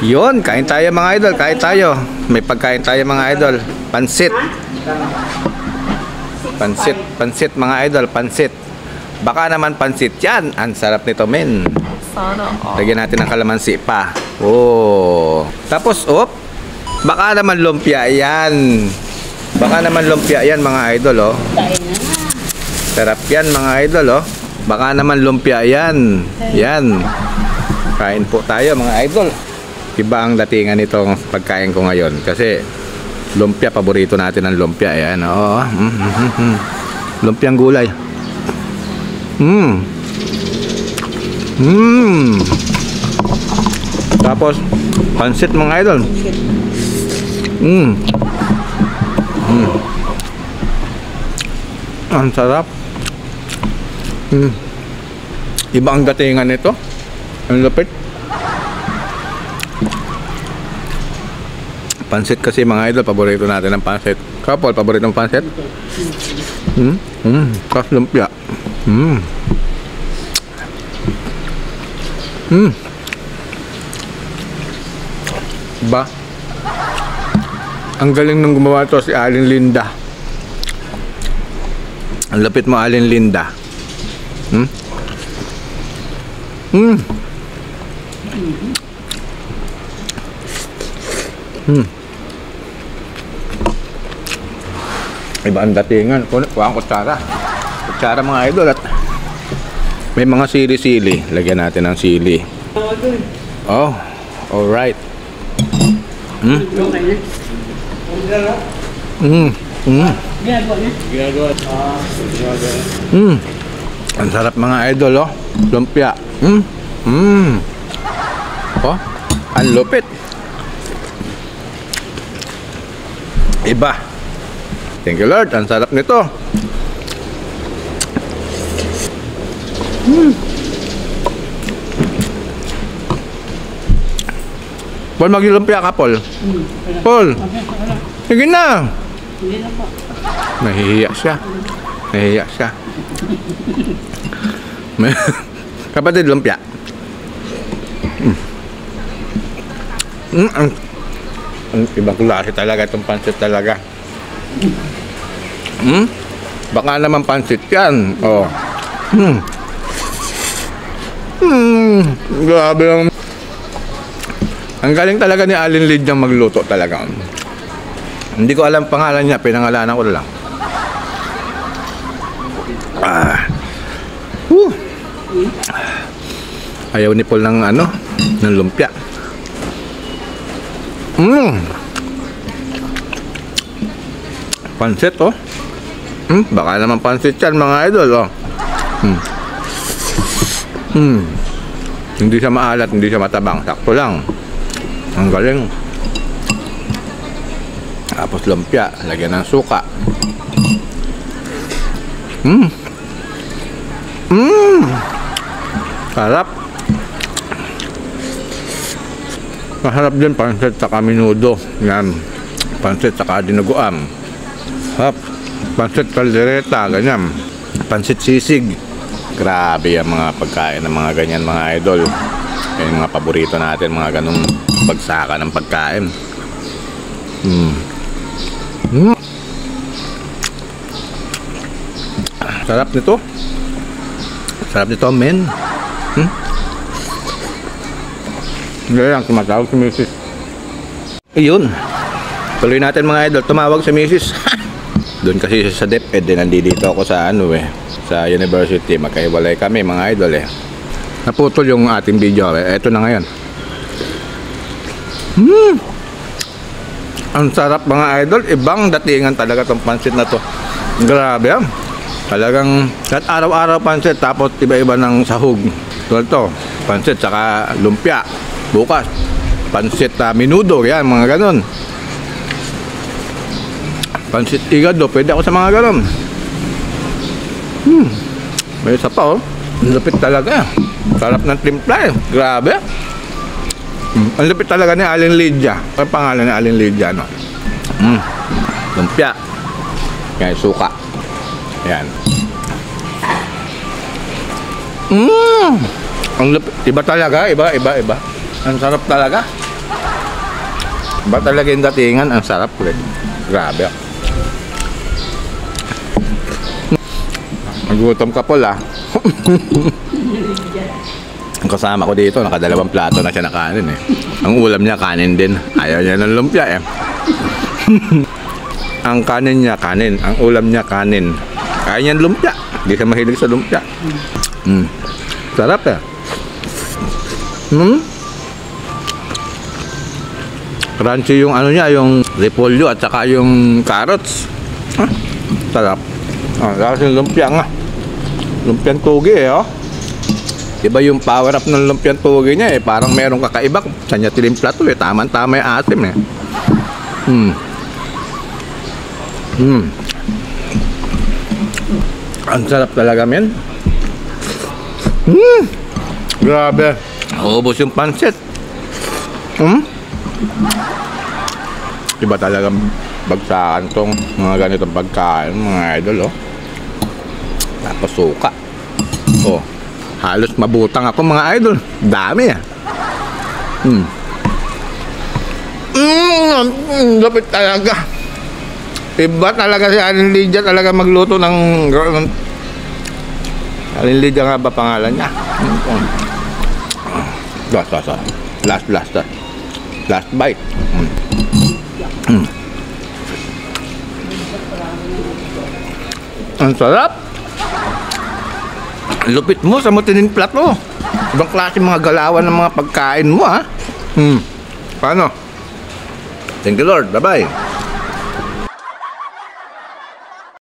Yun, kain tayo mga idol, kain tayo. May pagkain tayo mga idol. Pansit. Pansit mga idol, pansit. Baka naman pansit yan. Ang sarap nito, men. Lagyan natin ng kalamansi pa. Oh. Tapos, baka naman lumpia yan. Baka naman lumpia yan mga idol, oh. Sarap yan mga idol, oh. Baka naman lumpia yan. Yan. Kain po tayo mga idol. Iba ang datingan nitong pagkain ko ngayon. Kasi lumpia, paborito natin ang lumpia. Ayan, oh. Lumpiang gulay. Tapos pansit mga idol. Ang sarap. Iba ang datingan nito. Ang lapit. Pansit kasi mga idol, paborito natin ang pansit. Kapol, paborito ng pansit? Tapos lumpia. Ba? Ang galing nung gumawa to si Alin Linda. Ang lapit mo, Alin Linda. Iba ang datingan. Kuha ang kutsara. Kutsara mga idol. At may mga sili-sili. Lagyan natin ng sili. Oh, alright. Ang sarap mga idol, oh. Lumpia. Oh, ang lupit. Iba. Thank you Lord, ang sarap nito. Paul, maglumpia ka, Paul. Paul, sige na. Hindi na po. Nahihiya siya. Nahihiya siya. Kapatid, lumpia. Ang ibang klase talaga itong pansit talaga. Baka naman pansit yan. Oh. Grabe lang. Ang galing talaga ni Alin Lid niyang magluto talaga. Hindi ko alam pangalan niya, pinangalanan ko lang. Ayaw ni Paul ng ano, ng lumpia. Pansit, oh. Baka naman pansit yan mga idol, oh. Hindi siya maalat, hindi siya matabang, sakto lang. Ang galing. Tapos lumpia, lagyan ng suka. Sarap. Masarap din pansit saka menudo. Yan. Pansit saka dinuguan. Sarap. Pansit kaldereta, ganyan. Pansit sisig. Grabe yung mga pagkain ng mga ganyan mga idol. Yung mga paborito natin, mga ganung bagsakan ng pagkain. Sarap nito. Sarap nito, men. Ngayon, tumatawag si Mrs. Ayun. Tuloy natin mga idol. Tumawag si Mrs. Doon kasi sa DepEd, nandito ako sa sa university. Magkahiwalay kami mga idol Naputol yung ating video. Eto na ngayon. Ang sarap mga idol. Ibang datingan talaga tong pansit na to. Grabe Talagang araw-araw pansit, tapos iba-iba ng sahog. Ito, pansit saka lumpia. Bukas, pansit menudo, yan, mga ganon. Pansit igado, pwede ako sa mga ganon. May isa pa, ang lupit talaga. Sarap ng timpla, grabe. Ang lupit talaga ni Alin Lydia. Ang pangalan ni Alin Lydia, no? Lumpia. Yan, suka. Yan. Ang lupit. Iba talaga, iba. Ang sarap talaga. Ba talaga yung datingan? Ang sarap ulit. Grabe. Nagutom ka pala. Ang kasama ko dito, nakadalawang plato na siya na kanin eh. Ang ulam niya, kanin din. Ayaw niya ng lumpia eh. Ang kanin niya, kanin. Ang ulam niya, kanin. Ayaw niya ng lumpia. Hindi siya mahilig sa lumpia. Sarap eh. Crunchy yung ano niya, yung repolyo at saka yung carrots. Sarap. Kasi yung lumpia nga. Lumpiang tugi eh, oh. Iba yung power up ng lumpiang tugi niya eh. Parang merong kakaiba. Saan niya tinimpla to eh. Tama-tama yung asim eh. Ang sarap talaga, men. Grabe. Ubos yung pansit. Iba talagang bagsakan tong mga ganitong pagkain, mga idol, oh. Tapos suka. Oh, halos mabutang ako, mga idol. Dami ah. Lapit talaga. Iba talaga si Aling Lydia talaga magluto ng Aling Lydia nga ba pangalan niya? Last bite. Ang sarap. Lupit mo sa mutinin plato. Ibang klase mga galawan ng mga pagkain mo, ha? Paano? Thank you, Lord. Bye-bye.